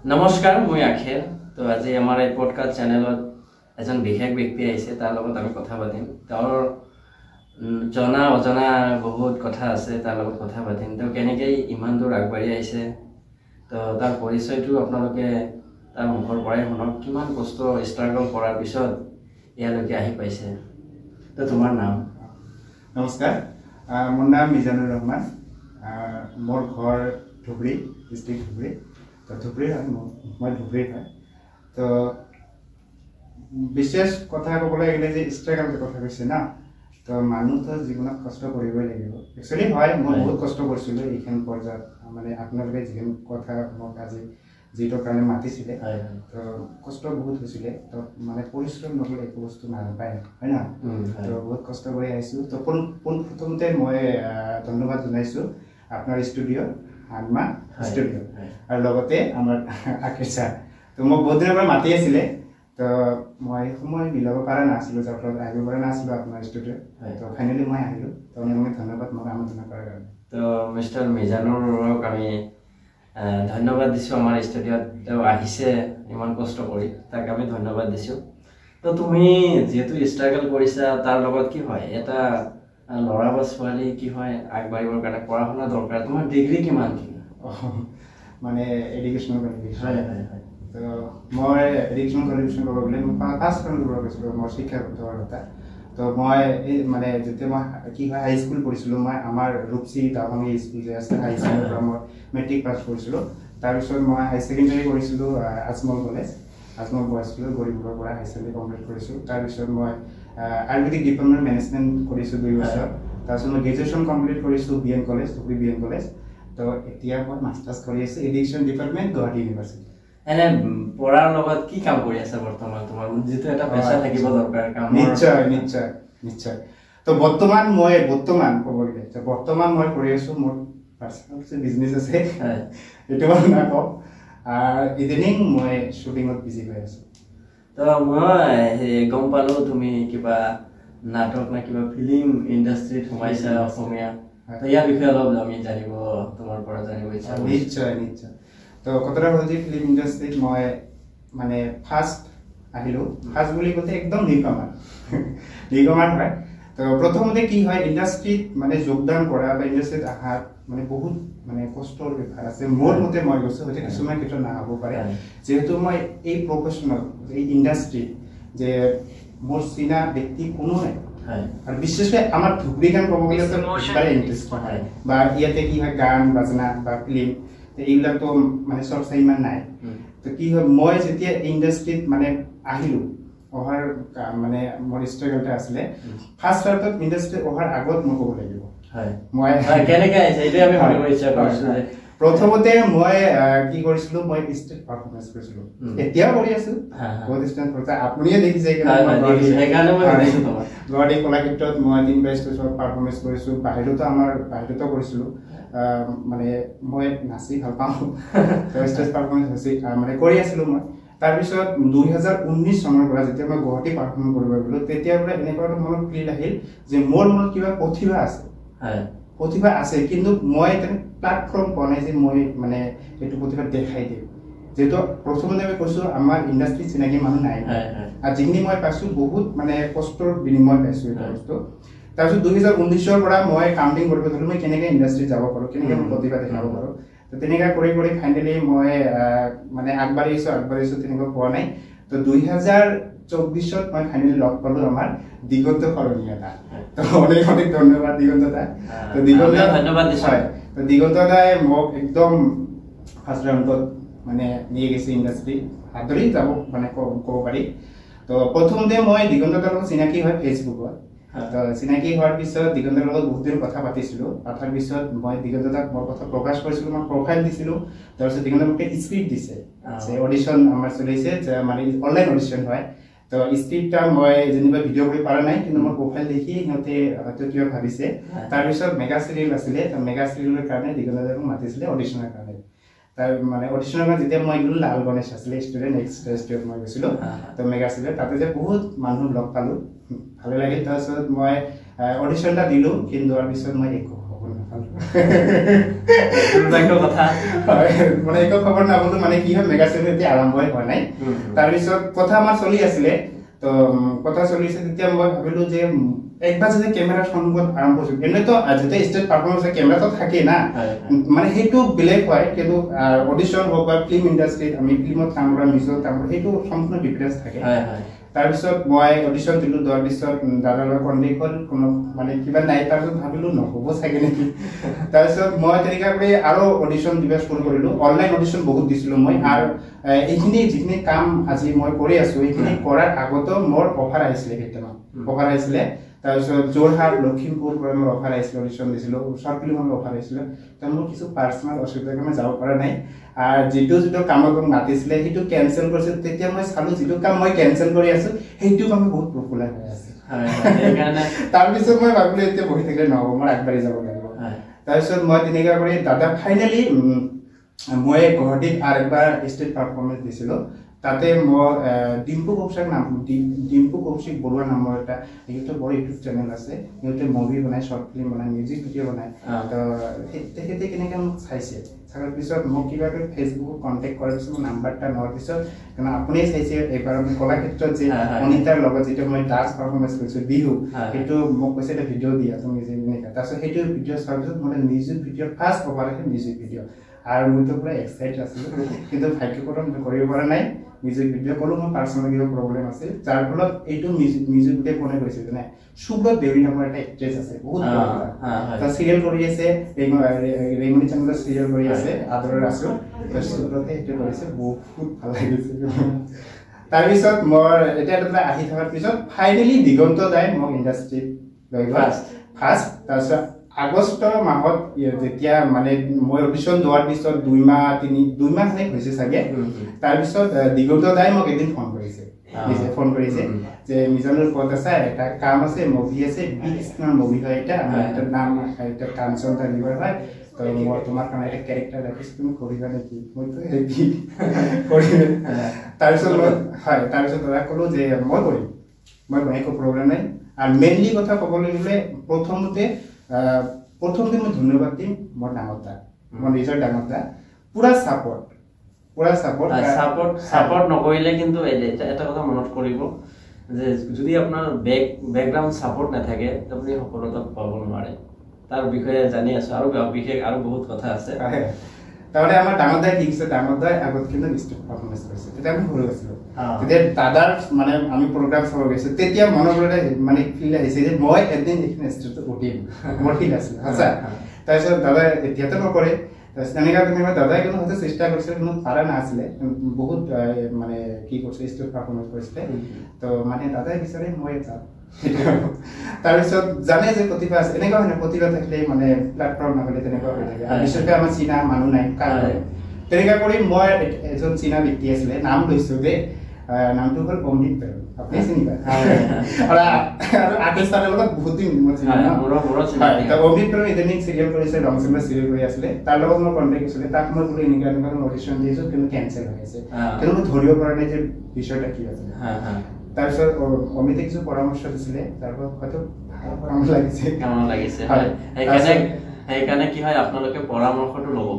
নমস্কাৰ, মই আখেৰ। তো আজি আমাৰ এই পডকাষ্ট চেনেলত এজন বিশেষ ব্যক্তি আহিছে, তাৰ লগত আমি কথা পাতিম। তেওঁৰ জনা অজনা বহুত কথা আছে, তাৰ লগত কথা পাতিম। তেওঁ কেনেকৈ ইমান দূৰ আগবাঢ়ি আহিছে, তো তাৰ পৰিচয়টো আপোনালোকে তাৰ মুখৰ পৰাই শুনক। কিমান কষ্ট ষ্ট্ৰাগল কৰাৰ পিছত ইয়ালৈকে আহি পাইছে। তো তোমাৰ নাম? নমস্কাৰ, মোৰ নাম মিজানুৰ ৰহমান। মোৰ ঘৰ ধুবুৰী, ডিষ্ট্ৰিক্ট ধুবুৰী। তো ধুবুৰীৰ হয়, মই ধুবুৰীৰ হয়। তো বিশেষ কথা ক'বলৈ গ'লে যে ষ্ট্ৰাগলৰ কথা কৈছে না, তো মানুহতো জীৱনত কষ্ট কৰিবই লাগিব। একচুৱেলি হয়, মই বহুত কষ্ট কৰিছিলোঁ এইখন পৰ্যায়ত। মানে আপোনালোকে যিখিনি কথা মোক আজি যিটো কাৰণে মাতিছিলে, তো কষ্ট বহুত হৈছিলে। তো মানে পৰিশ্ৰম নকৰিলে একো বস্তু নাপায়, হয় না? তো বহুত কষ্ট কৰি আহিছোঁ। তো পোনপ্ৰথমতে মই ধন্যবাদ জনাইছোঁ আপোনাৰ ষ্টুডিঅ' আনমা ষ্টুডিঅ' আৰু লগতে আমাৰ আখেৰ ছাৰ। তো মোক বহুত দিনৰ পৰা মাতি আছিলে, তো মই সময় মিলাব পৰা নাছিলোঁ, যাৰ ফলত আহিব পৰা নাছিলোঁ আপোনাৰ ষ্টুডিঅ'ত। তো ফাইনেলি মই আহিলোঁ। তো আপোনাক ধন্যবাদ মোক আমন্ত্ৰণ কৰাৰ কাৰণে। তো মিষ্টাৰ মিজানুৰক আমি ধন্যবাদ দিছোঁ আমাৰ ষ্টুডিঅ'ত। তেওঁ আহিছে ইমান কষ্ট কৰি, তাক আমি ধন্যবাদ দিছোঁ। তো তুমি যিহেতু ষ্ট্ৰাগল কৰিছা, তাৰ লগত কি হয়, এটা ল'ৰা বা ছোৱালী কি হয় আগবাঢ়িবৰ কাৰণে পঢ়া শুনা দৰকাৰ। তোমাৰ ডিগ্ৰী কিমান? মানে এডুকেশ্যনেল কোৱালিফিকেশ্যন। হয় হয় হয়। তো মই এডুকেশ্যনেল কোৱালিফিকেশ্যন ক'ব গ'লে মই ফাৰ্ষ্ট কাম কৰিব গৈছিলোঁ মোৰ শিক্ষাগত অৰ্হতা। তো মই এই মানে যেতিয়া মই কি হয় হাই স্কুল পঢ়িছিলোঁ, মই আমাৰ ৰূপসী টাউনী স্কুল যে আছে, হাই স্কুলৰ পৰা মই মেট্ৰিক পাছ কৰিছিলোঁ। তাৰপিছত মই হাই ছেকেণ্ডেৰী কৰিছিলোঁ আজমল কলেজ, আজমল বইজ স্কুলত গৰিবুৰৰ পৰা হাই ছেকেণ্ডেৰী কমপ্লিট কৰিছোঁ। তাৰপিছত মই আয়ুৰ্বেদিক ডিপাৰ্টমেণ্ট মেনেজমেণ্ট কৰিছোঁ 2 বছৰ। তাৰপিছত মই গ্ৰেজুৱেশ্যন কমপ্লিট কৰিছোঁ BN college, Dhubri BN college. তো এতিয়া মই মাষ্টাৰ্ছ কৰি আছোঁ এডুকেশ্যন ডিপাৰ্টমেণ্ট, গুৱাহাটী ইউনিভাৰ্চিটি। এনে পঢ়াৰ লগত কি কাম কৰি আছে বৰ্তমান? তোমাৰ যিটো এটা পেচা থাকিব দৰকাৰ কাম। নিশ্চয় নিশ্চয় নিশ্চয়। তো বৰ্তমান মই ক'ব গ'লে বৰ্তমান মই কৰি আছোঁ, মোৰ পাৰ্চনেল বিজনেছ আছে, এইটো মই নকওঁ। ইভিনিং মই শ্বুটিঙত বিজি হৈ আছোঁ। তো মই গম পালোঁ তুমি কিবা নাটক না কিবা ফিল্ম ইণ্ডাষ্ট্ৰীত সোমাইছা, অসমীয়া। তো ইয়াৰ বিষয়ে অলপ আমি তোমাৰ পৰা জানিব ইচ্ছা কৰিছোঁ। নিশ্চয় নিশ্চয়। তো কথাটা হ'ল যে ফিল্ম ইণ্ডাষ্ট্ৰীত মই মানে ফাৰ্ষ্ট আহিলোঁ। ফাৰ্ষ্ট বুলি ক'লে একদম নিকমাৰ হয়। তো প্ৰথমতে কি হয়, ইণ্ডাষ্ট্ৰীত মানে যোগদান কৰা বা ইণ্ডাষ্ট্ৰীত অহাত মানে বহুত মানে কষ্টৰ ব্যাপাৰ আছে। মোৰ মতে মই কৈছোঁ, হয়তো কিছুমান ক্ষেত্ৰত নহ'ব পাৰে, যিহেতু মই এই প্ৰফেশ্যনেল এই ইণ্ডাষ্ট্ৰীত যে মোৰ চিনা ব্যক্তি কোনো নাই। আৰু বিশেষকৈ আমাৰ ধুবুৰীখন ক'ব গ'লে ইণ্টাৰেষ্ট হয়, বা ইয়াতে কি হয় গান বাজনা বা ফিল্ম এইবিলাকতো মানে চৰ্চা ইমান নাই। তো কি হয়, মই যেতিয়া ইণ্ডাষ্ট্ৰীত মানে আহিলোঁ, অহাৰ মানে মোৰ ষ্ট্ৰাগলটা আছিলে ফাৰ্ষ্ট ষ্টাৰ্টত ইণ্ডাষ্ট্ৰীত অহাৰ আগত মই ক'ব লাগিব। মই কেনেকৈ আহিছে এইটোৱে আমি ভাবিব ইচ্ছা কৰিছোঁ। প্ৰথমতে মই কি কৰিছিলোঁ, মই ষ্টেজ পাৰফৰ্মেঞ্চ কৰিছিলোঁ। এতিয়াও কৰি আছোঁ, আপুনিয়ে দেখিছে গুৱাহাটী কলাক্ষেত্ৰত মই 3টা ষ্টেজত পাৰফৰ্মেঞ্চ কৰিছোঁ। বাহিৰতো কৰিছিলোঁ। মানে মই নাচি ভাল পাওঁ, ষ্টেজ পাৰফৰ্মেঞ্চ হৈছে মানে কৰি আছিলোঁ মই। তাৰপিছত 2019 চনৰ পৰা যেতিয়া মই গুৱাহাটী পাৰফৰ্ম কৰিব গ'লোঁ, তেতিয়াৰ পৰা এনেকুৱা এটা মনত ফিল আহিল যে মোৰ মনত কিবা প্ৰতিভা আছে, কিন্তু মই তেনে প্লেটফৰ্ম পোৱা নাই যে মই মানে এইটো প্ৰতিভা দেখাই দিওঁ। যিহেতু প্ৰথমতে মই কৈছোঁ আমাৰ ইণ্ডাষ্ট্ৰীত চিনাকি মানুহ নাই, আৰু যিখিনি মই পাইছোঁ বহুত মানে কষ্টৰ বিনিময় পাইছোঁ এইটো বস্তু। তাৰপিছত 2019 পৰা মই কাউণ্টিং কৰিব ধৰিলোঁ, মই কেনেকৈ ইণ্ডাষ্ট্ৰীত যাব পাৰোঁ, কেনেকৈ মই প্ৰতিভা দেখাব পাৰোঁ। তো তেনেকৈ কৰি ফাইনেলি মই মানে আগবাঢ়িছোঁ তেনেকুৱা পোৱা নাই। তো 2024 মই ফাইনেলি লগ পালোঁ আমাৰ দিগন্ত শৰণীয়া দা। তো অনেক ধন্যবাদ দিগন্ত দা। তো দিগন্ত দাই মোক একদম ফাৰ্ষ্ট ৰাউণ্ডত মানে নিয়ে গৈছে ইণ্ডাষ্ট্ৰী, আদৰি যাব মানে ক'ব পাৰি। তো প্ৰথমতে মই দিগন্ত দাৰ লগত চিনাকি হয় ফেচবুকত। তো চিনাকি হোৱাৰ পিছত দিগন্তৰ লগত বহুত দিন কথা পাতিছিলোঁ। পাতাৰ পিছত মই দিগন্ত দাক মোৰ কথা প্ৰকাশ কৰিছিলোঁ, মই প্ৰফাইল দিছিলোঁ। তাৰপিছত দিগন্ত মোক স্ক্ৰিপ্ট দিছে যে অডিশ্যন আমাৰ চলিছে, যে মানে অনলাইন অডিশ্যন হয়। তো স্ক্ৰিপ্টটা মই যেনিবা ভিডিঅ' কৰি পৰা নাই, কিন্তু মোৰ প্ৰফাইল দেখি সিহঁতে হয়তো কিবা ভাবিছে। তাৰপিছত মেগা চিৰিয়েল আছিলে, মেগা চিৰিয়েলৰ কাৰণে দিগন্ত দাক মাতিছিলে অডিশ্যনৰ কাৰণে। তাৰ মানে অডিশ্যনৰ কাৰণে যেতিয়া মই গ'লোঁ, লাল গণেশ আছিলে ষ্টুডেণ্ট, নেক্সট ষ্টেজত মই গৈছিলোঁ। তো মেগা চিৰিয়েল তাতে যে বহুত মানুহ লগ পালোঁ, ভালে লাগিল। তাৰপিছত মই অডিশ্যনটা দিলোঁ, কিন্তু তাৰ পিছত মই একো হ'ব কথা মানে একো খবৰ নাপালো মানে কি হয় মেগা চেভিং এতিয়া আৰম্ভই হোৱা নাই তাৰপিছত কথা আমাৰ চলি আছিলে তো কথা চলিছে তেতিয়া মই ভাবিলো যে একবাৰ যদি কেমেৰাৰ সন্মুখত আৰম্ভ কৰিছো এনেতো যেতিয়া ষ্টেজ পাৰফৰ্মেন্স কেমেৰাটো থাকে না মানে সেইটো বেলেগ হয় কিন্তু অডিশ্যন হওক বা ফিল্ম ইণ্ডাষ্ট্ৰীত আমি ফিল্মত কাম কৰা মিউজিকত কাম কৰা সেইটো সম্পূৰ্ণ ডিফাৰেঞ্চ থাকে তাৰপিছত মই অডিশ্যন দিলো দৰ পিছত দাদাৰ লগত কণ্টেক্ট হ'ল কোনো মানে কিবা নাই তাৰপিছত ভাবিলো নহ'ব চাগে নেকি তাৰপিছত মই তেনেকৈ কৰি আৰু অডিশ্যন দিব শুৰু কৰিলো অনলাইন অডিশ্যন বহুত দিছিলো মই আৰু এইখিনি যিখিনি কাম আজি মই কৰি আছো এইখিনি কৰাৰ আগতো মোৰ অফাৰ আহিছিলে কেইটামান অফাৰ আহিছিলে তাৰপিছত যোৰহাট লখিমপুৰ পৰা মোৰ অফাৰ আহিছিলে অডিশ্যন দিছিলো শৰ্ট ফিল্মৰ অফাৰ আহিছিলে তাৰ মোৰ কিছু পাৰ্চনেল অসুবিধাৰ কাৰণে যাব পৰা নাই আৰু যিটো কামত মাতিছিলে সেইটো কেনচেল কৰিছিল তেতিয়া মই চালো যিটো কাম মই কেনচেল কৰি আছো সেইটো কাম বহুত পপুলাৰ হৈ আছে তাৰপিছত মই ভাবিলো এতিয়া বহি থাকিলে নহ'ব মই আগবাঢ়ি যাব লাগিব তাৰপিছত মই তেনেকুৱা কৰি দাদা ফাইনেলি মই গুৱাহাটীত আৰু একবাৰ ষ্টেজ পাৰফৰ্মেঞ্চ দিছিলো তাতে মই ডিম্পু কৌশিক বৰুৱা নামৰ এটা এইটো বড় ইউটিউব চেনেল আছে সিহঁতে মুভি বনায় শৰ্ট ফিল্ম বনায় মিউজিক ভিডিঅ' বনায় তো তেখেতে কেনেকৈ মোক চাইছে চাৰ পিছত মোক কিবা কৰি ফেচবুকত কণ্টেক্ট কৰাৰ পিছত মোৰ নাম্বাৰটা লোৱাৰ পিছত কাৰণ আপুনিয়ে চাইছে এইবাৰ আমি কলাক্ষেত্ৰত যে অনিতাৰ লগত যিটো মই ডান্স পাৰফৰ্মেঞ্চ কৰিছোঁ বিহু সেইটো মোক কৈছে এটা ভিডিঅ' দিয়া তুমি যে এনেকৈ তাৰপিছত সেইটো ভিডিঅ' চোৱাৰ পিছত মানে মিউজিক ভিডিঅ' ফাৰ্ষ্ট অভাৰ আছে মিউজিক ভিডিঅ' আৰু মইতো পুৰা এক্সাইটেড আছিলোঁ কিন্তু ভাগ্যক্ৰম কৰিব পৰা নাই মিউজিক ভিডিঅ' ক'লো মোৰ পাৰ্চনেল কিবা প্ৰব্লেম আছে যাৰ ফলত এইটো মিউজিক ভিডিঅ' কোনে কৈছে জানে সুব্ৰত দেউৰী নামৰ এটা এক্ট্ৰেছ আছে বহুত তাৰ চিৰিয়েল কৰি আছে ৰেমনি চেনেলত চিৰিয়েল কৰি আছে আদৰৰ আছো সুব্ৰতে সেইটো কৰিছে বহুত ভাল লাগিছে তাৰপিছত মই এতিয়া তাতে আহি থকাৰ পিছত ফাইনেলি দিগন্ত দাই মোক ইণ্ডাষ্ট্ৰীত লৈ গ'ল ফাৰ্ষ্ট তাৰপিছত আগষ্ট মাহত যেতিয়া মানে মই অডিশ্যন দিয়াৰ পিছত 2 মাহ হৈছে চাগে তাৰপিছত দিগন্ত দাই মোক এদিন ফোন কৰিছে যে মিজানুৰ ক'ত আছে এটা কাম আছে মুভি আছে বিষ্ণুৰ মুভি হয় এটা আমাৰ এটাৰ নাম এটা কাঞ্চন দা লিভাৰ হয় তো মই তোমাৰ কাৰণে এটা কেৰেক্টাৰ ৰাখিছোঁ তুমি কৰিবা নেকি মইতো হেভি কৰিম তাৰপিছত দাদা ক'লো যে মই কৰিম একো প্ৰব্লেম নাই আৰু মেইনলি কথা ক'বলৈ গ'লে প্ৰথমতে মই ধন্যবাদ দিম মোৰ ডাঙৰ দা মোৰ নিজৰ ডাঙৰ দা পুৰা সাপোৰ্ট নকৰিলে কিন্তু এটা কথা মনত কৰিব যে যদি আপোনাৰ ব্যাকগ্ৰাউণ্ড সাপোৰ্ট নাথাকে আপুনি সফলতা পাব নোৱাৰে তাৰ বিষয়ে জানি আছো আৰু বিশেষ আৰু বহুত কথা আছে তাহলে আমাৰ ডাঙৰ দাই ঠিক আছে ডাঙৰ দাই আগত কিন্তু স্টেজ পাৰফৰমেন্স কৰিছে তেতিয়া আমি সৰু আছিলো তেতিয়া দাদাৰ মানে আমি প্ৰগ্ৰাম চাব গৈছো তেতিয়া মনৰৰে মানে ফিল আহিছে যে মই এদিন এইখিনি স্টেজত উঠিম মোৰ ফিল আছিল আচ্ছা তাৰপিছত দাদা এতিয়াতো নকৰে তেনেকুৱা দাদাই কিন্তু হয়তো চেষ্টা কৰিছে কিন্তু পাৰা নাছিলে বহুত মানে কি কৰিছে স্টেজ পাৰফৰ্মেঞ্চ কৰিছিলে তো মানে দাদাই বিচাৰে মই যাম তাৰপিছত জানে যে প্ৰতিভা আছে এনেকুৱা হয় না প্ৰতিভা থাকিলে মানে প্লেটফৰ্ম নহ'লে তেনেকুৱা হৈ থাকে আৰু বিশেষকৈ আমাৰ চীনা মানুহ নাই তেনেকুৱা কৰি মই এজন চীনা ব্যক্তি আছিলে নাম লৈছোঁ যে নামটো হ'ল অমৃত পেৰু আপুনি চিনি পায় আৰু আৰ্টিষ্টৰ লগত বহুত দিন মই চিনি পাওঁ অমৃত পেৰু এদিন চিৰিয়েল কৰিছে ৰংচিমা চিৰিয়েল কৰি আছিলে তাৰ লগত মই কণ্টেক্ট কৰিছিলে তাক মই বোলো এনেকুৱা অডিশ্যন দিছোঁ কিন্তু কেঞ্চেল হৈ আছে কিন্তু মই ধৰিব পৰা নাই যে বিষয়টা কি আছে তাৰপিছত অমিতে কিছু পৰামৰ্শ দিছিলে তাৰপৰা হয়তো কাম লাগিছে সেইকাৰণে কি হয় আপোনালোকে পৰামৰ্শটো ল'ব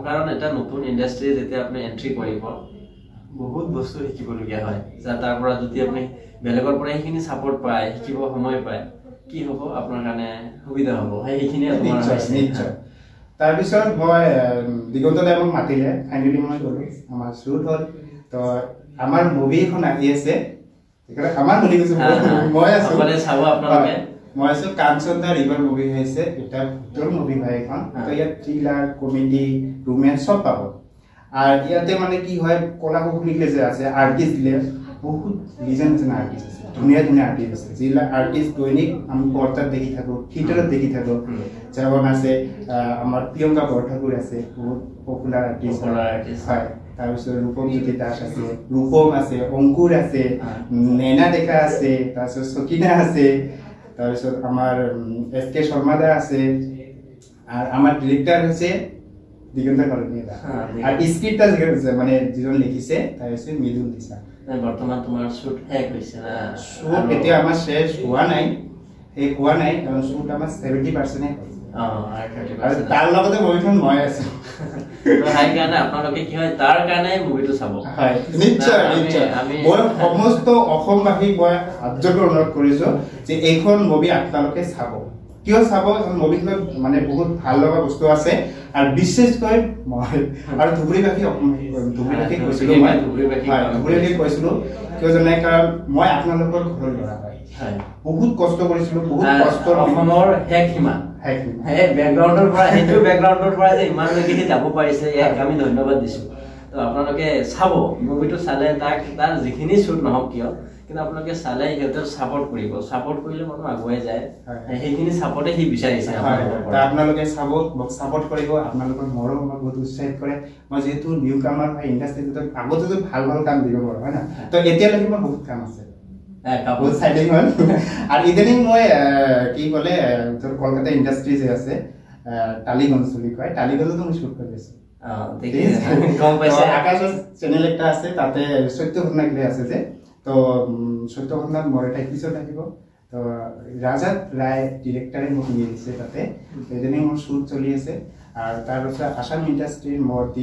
কাৰণ এটা নতুন ইণ্ডাষ্ট্ৰী যেতিয়া আপুনি এণ্ট্ৰি কৰিব বহুত বস্তু শিকিবলগীয়া হয় তাৰ পৰা যদি আপুনি বেলেগৰ পৰা সেইখিনি ছাপোৰ্ট পায় শিকিব সময় পায় কি হ'ব আপোনাৰ কাৰণে সুবিধা হ'ব সেইখিনি নিশ্চয় তাৰপিছত মই দিগন্ত দাই মোক মাতিলে ফাইনেলি মই গ'লো আমাৰ শ্বুট হ'ল তো আমাৰ মুভি এখন আহি আছে আমাৰ বুলি কৈছো মই আছো কাঞ্চন দা ৰিভাৰ মুভি হৈছে এটা ভূতৰ মুভি হয় এখন তো ইয়াত থ্ৰিলাৰ কমেডি ৰোমেন্স সব পাব আর ইয়াতে মানে কি হয় কলা কুশলীলে যে আছে আর্টিস্ট দিলে বহুত লিজেন্ড আর্টিস্ট আছে ধুনীয়া আর্টিস্ট আছে যিলা আর্টিস্ট দৈনিক আমি পর্দাত দেখি থাকো থিয়েটাৰত দেখি থাকো যেমন আছে আমাৰ প্ৰিয়ংকা বৰঠাকুৰ আছে বহুত পপুলাৰ আৰ্টিস্ট হয় তাৰপিছত ৰূপমজ্যোতি দাস আছে ৰূপম আছে অংকুৰ আছে নেনা ডেকা আছে তাৰপিছত সকিনা আছে তাৰপিছত আমাৰ SK শৰ্মা দা আছে আৰ আমাৰ ডিৰেক্টৰ আছে দিগন্ত কলনী দা আৰ স্ক্ৰিপ্টটা মানে যিজন লিখিছে তাই আছে মৃদুল দিছা বৰ্তমান তোমাৰ শুট শেষ হৈছে না শুট এতিয়া আমাৰ শেষ হোৱা নাই কাৰণ শুট আমাৰ 70% আৰু তাৰ লগতে মুভিখন মই আছো সেইকাৰণে আপোনালোকে কি হয় তাৰ কাৰণে মুভিটো চাব হয় নিশ্চয় নিশ্চয় মই সমস্ত অসমবাসীক মই আৰ্যকৈ অনুৰোধ কৰিছো যে এইখন মুভি আপোনালোকে চাব কিয় চাব মুভিখনত মানে বহুত ভাল লগা বস্তু আছে আৰু বিশেষকৈ মই আৰু ধুবুৰীবাসী কৈছিলো কিয় জানে কাৰণ মই আপোনালোকৰ ঘৰৰ ল'ৰা হয় বহুত কষ্ট কৰিছিলো বহুত কষ্টৰ অসমৰ শেষ সীমা সেই বেকগ্ৰাউণ্ডৰ পৰা সেইটো বেকগ্ৰাউণ্ডৰ পৰা যে ইমানলৈকে যাব পাৰিছে ইয়াক আমি ধন্যবাদ দিছো তো আপোনালোকে চাব মুভিটো চালে তাৰ যিখিনি শ্বুট নহওক কিয় কিন্তু আপোনালোকে চালে সিহঁতৰ ছাপোৰ্ট কৰিলে মানুহ আগুৱাই যায় সেইখিনি ছাপোৰ্টে সি বিচাৰিছে আপোনালোকে চাব মোক ছাপোৰ্ট কৰিব আপোনালোকৰ মৰম মোক বহুত উৎসাহিত কৰে মই যিহেতু নিউ কামাৰ হয় ইণ্ডাষ্ট্ৰীত আগতেতো ভাল ভাল কাম দিব পাৰোঁ হয় না তো এতিয়ালৈকে মোৰ বহুত কাম আছে কাপোৰ চাইডিং হ'ল আৰু ইদানিং মই কি ক'লে কলকাতা ইণ্ডাষ্ট্ৰী যে আছে টালিগঞ্জ বুলি কয় টালিগঞ্জতো মই শ্বুট কৰি আছোঁ আকাশৰ চেনেল একটা আছে তাতে সত্যঘটনা আছে যে তো সত্যঘটনাত মোৰ এটা এপিসোড আহিব তো ৰাজাত ৰায় ডিৰেক্টৰে মোক নিয়ে দিছে তাতে এদিনে মোৰ শ্বুট চলি আছে আৰু তাৰপিছত আসাম ইণ্ডাষ্ট্ৰীৰ মূৰ্তি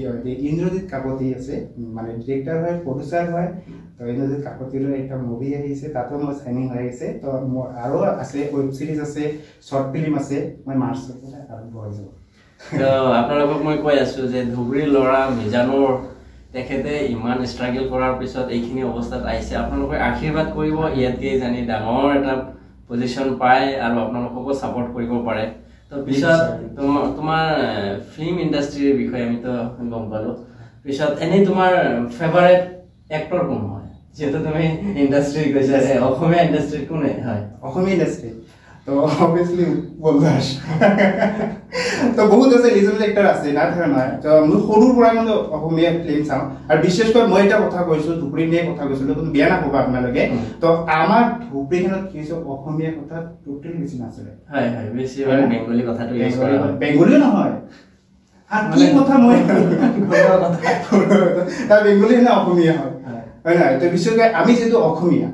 ইন্দ্ৰজিৎ কাকতি আছে মানে ডিৰেক্টৰ হয় প্ৰডিউচাৰ হয় তো ইন্দ্ৰজিৎ কাকতিৰ একটা মুভি আহিছে তাতো মই চাইনিং হৈ আছে তো মোৰ আৰু আছে ৱেব সিৰিজ আছে শৰ্ট ফিল্ম আছে মই মাৰ্চৰ পৰা আৰম্ভ হৈ যাব তো আপোনালোকক মই কৈ আছো যে ধুবুৰীৰ ল'ৰা মিজানুৰ তেখেতে ইমান ষ্ট্ৰাগল কৰাৰ পিছত এইখিনি অৱস্থাত আহিছে আপোনালোকে আশীৰ্বাদ কৰিব ইয়াতকে জানি ডাঙৰ এটা পজিশন পায় আৰু আপোনালোককো সাপোৰ্ট কৰিব পাৰে তো পিছত তোমাৰ ফিল্ম ইণ্ডাষ্ট্ৰীৰ বিষয়ে আমি তো গম পালো পিছত এনে তোমাৰ ফেভাৰিট এক্টৰ কোন হয় যেটো তুমি ইণ্ডাষ্ট্ৰী কৈছা অসমীয়া ইণ্ডাষ্ট্ৰী কোনে হয় অসমীয়া ইণ্ডাষ্ট্ৰী তো অবভিয়াসলি বলদাস তো বহুত আছে লিজেন্ড এক্টৰ আছে না থাকে নহয় তো মই সৰুৰ পৰা মানে অসমীয়া ফিল্ম চাওঁ আৰু বিশেষকৈ মই এটা কথা কৈছো ধুবুৰী নিয়ে কথা কৈছিলো কিন্তু বিয়া নাপাবা আপোনালোকে তো আমাৰ ধুবুৰীখনত কি হৈছে অসমীয়া কথা টোটেলি বেছি নাছিলে হয় হয় বেছি বেংগলী কথাটো ইউজ কৰা হয় বেংগলী নহয় কি কথা মই তাৰ বেংগলী না অসমীয়া হয় হয় না তো বিশেষকৈ আমি যেটো অসমীয়া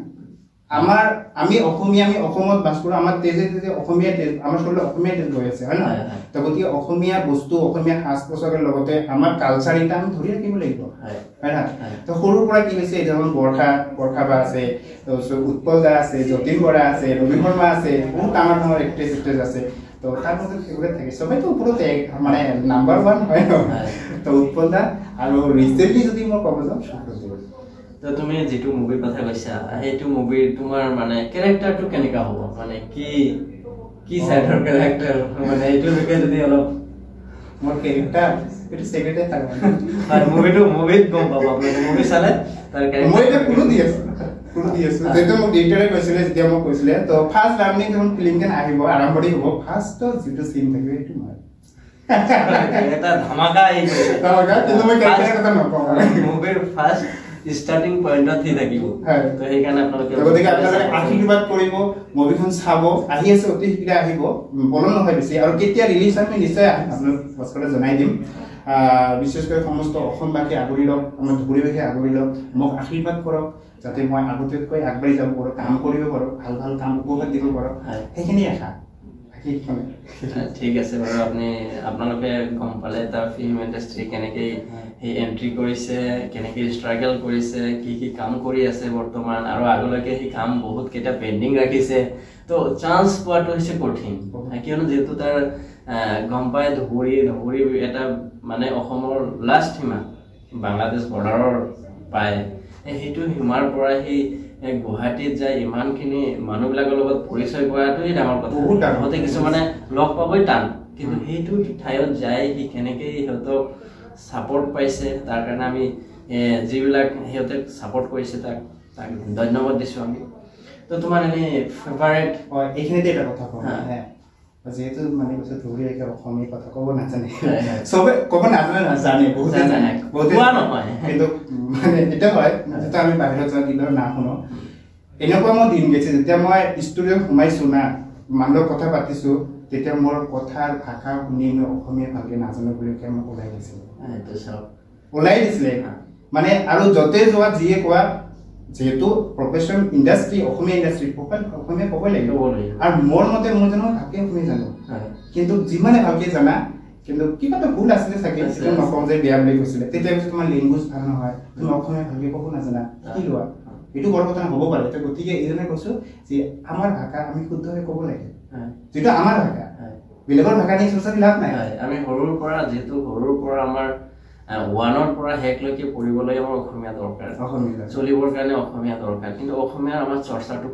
আমি অসমীয়া আমি অসমত বাস কৰো আমাৰ তেজে অসমীয়া তেজ আমাৰ সকলো অসমীয়া তেজ হৈ আছে হয় না তো গতিকে অসমীয়া বস্তু অসমীয়া সাজ পোছাকৰ লগতে আমাৰ কালচাৰ এটা আমি ধৰি ৰাখিব লাগিব হয় না তো সৰুৰ পৰা কি হৈছে যেমন বৰখা বা আছে তো উৎপল দা আছে যতীন বৰা আছে ৰবি শৰ্মা আছে বহুত ডাঙৰ এক্ট্ৰেছ আছে তো তাৰ মধ্যে ফেভাৰিট থাকে সবেতো ওপৰতে মানে নাম্বাৰ 1 হয় তো উৎপল দা আৰু ৰিসেন্টলি যদি মই ক'ব যাওঁ তো তুমি যেটো মুভিৰ কথা কৈছা হেতু মুভিৰ তোমাৰ মানে ক্যাৰেক্টাৰটো কেনেকা হ'ব মানে কি সাইডৰ ক্যাৰেক্টাৰ মানে এটো বিষয়ে যদি অলপ মোৰ ক্যাৰেক্টাৰ এটো সেক্ৰেটাৰী থাকে আৰু মুভিত গম পাব আপুনি মুভি চালে তাৰ ক্যাৰেক্টাৰ মই এটা কোনো দি আছো যেটো মোক ডিৰেক্টৰে কৈছিলে যেতিয়া মোক কৈছিলে তো ফাৰ্স্ট লাৰ্নিং যখন ফিল্মখন আহিব আৰম্ভণি হ'ব ফাৰ্স্ট যেটো সিন থাকিব এটো মই এটা ধামাকা আহি গৈছে কিন্তু মই ক্যাৰেক্টাৰৰ কথা নকওঁ মুভিৰ ফাৰ্স্ট স্টাৰ্টিং পয়েন্টত হি থাকিব তো এই কাৰণে আপোনালোকে গতিকে আপোনালোকে আশীৰ্বাদ কৰিব মুভিখন চাব আহি আছে অতি শীঘ্ৰে আহিব বলন নহয় বেছি আৰু কেতিয়া ৰিলিজ আমি নিশ্চয় আপোনাক পস্কতে জনাই দিম বিশেষকৈ সমস্ত অসমবাসী আগুৰি লওক আমাৰ ধুবুৰীবাসী আগুৰি লওক মোক আশীৰ্বাদ কৰক যাতে মই আগতকৈ আগবাঢ়ি যাব পাৰোঁ কাম কৰিব পাৰোঁ ভাল ভাল কাম উপহাৰ দিব পাৰোঁ সেইখিনি আশা ঠিক আছে বাৰু আপোনালোকে গম পালে তাৰ ফিল্ম ইণ্ডাষ্ট্ৰী কেনেকৈ এই এন্ট্ৰি কৰিছে কেনেকৈ ষ্ট্ৰাগল কৰিছে কি কাম কৰি আছে বৰ্তমান আৰু আগলৈকে সেই কাম বহুত কেইটা পেণ্ডিং ৰাখিছে তো চান্স পোৱাটো হৈছে কঠিন কিয়নো যেহেতু তাৰ গম পায় ধুবুৰী এটা মানে অসমৰ লাষ্ট সীমা বাংলাদেশ বৰ্ডাৰৰ পায় সেইটো সীমাৰ পৰা সেই গুৱাহাটীত যায় ইমানখিনি মানুহবিলাকৰ লগত পৰিচয় কৰাটোৱেই ডাঙৰ কথা বহুত ডাঙৰ কিছুমানে লগ পাবই টান কিন্তু সেইটো ঠাইত যায় সি কেনেকৈ সিহঁতক সাপোর্ট পাইছে তাৰ কাৰণে আমি যিবিলাক সিহঁতে সাপোৰ্ট কৰিছে তাক ধন্যবাদ দিছো আমি তো তোমাৰ এনে ফেভাৰিট এইখিনিতে এটা কথা কওঁ যেহেতু মানে কৈছে ধুবুৰী একে অসমীয়া কথা ক'ব নাজানে চবে ক'ব নাজানে বহুত নহয় কিন্তু মানে এটা হয় যেতিয়া আমি বাহিৰত যাওঁ কিবা না শুনো এনেকুৱা মই দিন গৈছে যেতিয়া মই ষ্টুডিঅ'ত সোমাইছো না মানুহৰ কথা পাতিছো তেতিয়া মোৰ কথাৰ ভাষা শুনি মই অসমীয়া ভালকে নাজানো বুলি মোক ওলাই গৈছিল ওলাই দিছিলে মানে আৰু য'তে যোৱা যিয়ে কোৱা যেহেতু প্ৰফেশন ইন্ডাস্ট্ৰি অসমীয়া ইন্ডাস্ট্ৰি অসমীয়া ক'বই লাগিব আৰু মোৰ মতে মই জানো ভালকে অসমীয়া জানো কিন্তু যিমানে ভালকে জানা কিন্তু কিবা এটা ভুল আছিলে চাগে সেইটো নকওঁ যে বেয়া বুলি কৈছিলে তেতিয়া পিছত তোমাৰ লেংগুৱেজ ভাল নহয় তুমি অসমীয়া ভালকে ক'ব নাজানা কি লোৱা এইটো বৰ কথা হ'ব পাৰে তো গতিকে এইজনে কৈছো যে আমাৰ ভাষা আমি শুদ্ধকৈ ক'ব লাগে যেটা আমাৰ ভাষা বেলেগৰ ভাষা নিয়ে চৰ্চা লাভ নাই আমি সৰুৰ পৰা যেহেতু সৰুৰ পৰা আমাৰ ওৱানৰ পৰা হেকলৈকে পঢ়িবলৈ আমাৰ অসমীয়া দৰকাৰ চলিবৰ কাৰণে অসমীয়া দৰকাৰ কিন্তু অসমীয়াৰ আমাৰ চৰ্চাটো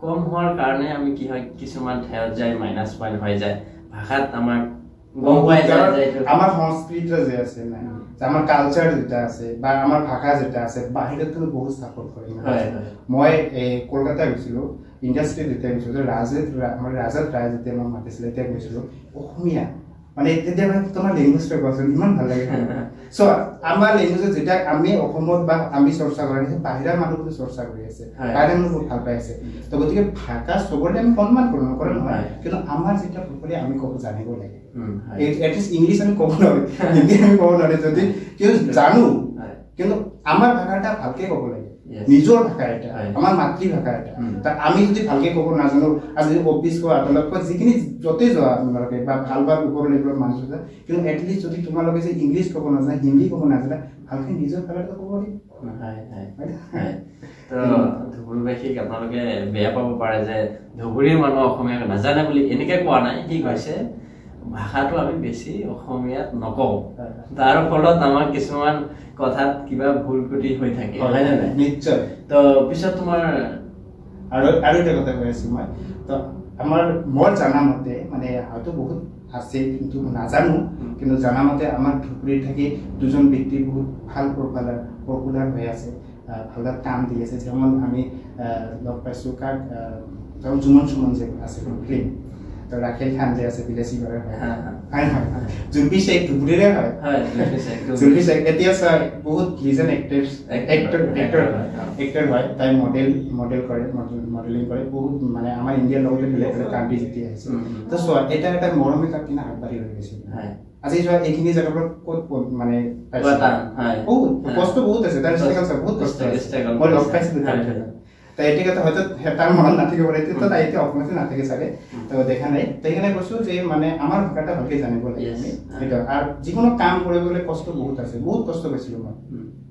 কম হোৱাৰ কাৰণে আমি কি হয় কিছুমান ঠাইত যায় মাইনাছ পইণ্ট হৈ যায় ভাষাত আমাৰ গম পাই যায় আমাৰ সংস্কৃতি যে আছে নাই আমাৰ কালচাৰ যেটা আছে বা আমাৰ ভাষা যেটা আছে বাহিৰতো বহুত সাপোৰ্ট কৰে মই কলকাতা গৈছিলো ইন্ডাস্ট্ৰি যেতিয়া গৈছিলো আমাৰ ৰাজত ৰায় যেতিয়া মই মাতিছিলে তেতিয়া গৈছিলো অসমীয়া মানে তেতিয়া মানে তোমাৰ লেংগুৱেজটো কোৱাচোন ইমান ভাল লাগে সো আমাৰ লেংগুৱেজ যেটা আমি অসমত বা আমি চৰ্চা কৰি আছে বাহিৰা মানুহবোৰ চৰ্চা কৰি আছে বাহিৰা মানুহ বহুত ভাল পাই আছে তো গতিকে ভাষা চবৰে আমি সন্মান কৰোঁ নকৰে নহয় কিন্তু আমাৰ যেটা সকলে আমি ক'ব জানিব লাগে এটলিষ্ট ইংলিছ আমি ক'ব নোৱাৰো হিন্দী আমি ক'ব নোৱাৰো যদি কিয় জানো কিন্তু আমাৰ ভাষাটা ভালকে ক'ব লাগে নিজৰ ভাষা এটা আমাৰ মাতৃভাষা এটা তা আমি যদি ভালকে ক'ব নাজানো আজি অফিস কো আদালত কো যিখিনি যতে যোৱা আপোনালোকে বা ভাল ভাল ওপৰ লেভেলৰ মানুহ আছে কিন্তু এটলিষ্ট যদি তোমালোকে যে ইংলিছ ক'ব নাজানা হিন্দী ক'ব নাজানা ভালকে নিজৰ ভাষাটো ক'ব লাগিব তো ধুবুৰীবাসীক আপোনালোকে বেয়া পাব পাৰে যে ধুবুৰীৰ মানুহ অসমীয়া নাজানে বুলি এনেকে কোৱা নাই ঠিক হৈছে ভাষাটো আমি বেছি অসমীয়াত নকওঁ তাৰ ফলত আমাৰ কিছুমান কথাত কিবা ভুল ত্ৰুটি হৈ থাকে হয় না নাই নিশ্চয় তো পিছত তোমাৰ আৰু এটা কথা কৈ আছো মই তো আমাৰ মোৰ জানা মতে মানে হয়তো বহুত আছে কিন্তু নাজানো কিন্তু জানা মতে আমাৰ ধুবুৰীত থাকি দুজন ব্যক্তি বহুত ভাল পপুলাৰ হৈ আছে ভাল কাম দি আছে যেমন আমি লগ পাইছো কাক জুমন যে আছে ফিল্ম তো রাখেল খান যে আছে বিদেশী করে হয় জুলফি শেখ ধুবুৰীৰে হয় জুলফি শেখ এতিয়া বহুত লিজেন্ড এক্টৰ হয় তাই মডেল কৰে মডেলিং কৰে বহুত মানে আমাৰ ইণ্ডিয়াৰ লগতে বেলেগ বেলেগ কাণ্ট্ৰি যেতিয়া আহিছে তো চোৱা এটা মৰমে কাপ কিনা আগবাঢ়ি লৈ গৈছিল আজি চোৱা এইখিনি জেগাৰ ক'ত মানে বহুত কষ্ট বহুত আছে তাৰ বহুত কষ্ট মই লগ পাইছিলো তাই এটা কথা হয়তো তাৰ মনত নাথাকিব পাৰে তো তাই এতিয়া অসমতে নাথাকে চাগে তো দেখা নাই সেইকাৰণে কৈছো যে মানে আমাৰ ভাষাটা ভালকে জানিব লাগে আমি সেইটো আৰু যিকোনো কাম কৰিবলৈ কষ্ট বহুত আছে বহুত কষ্ট পাইছিলো মই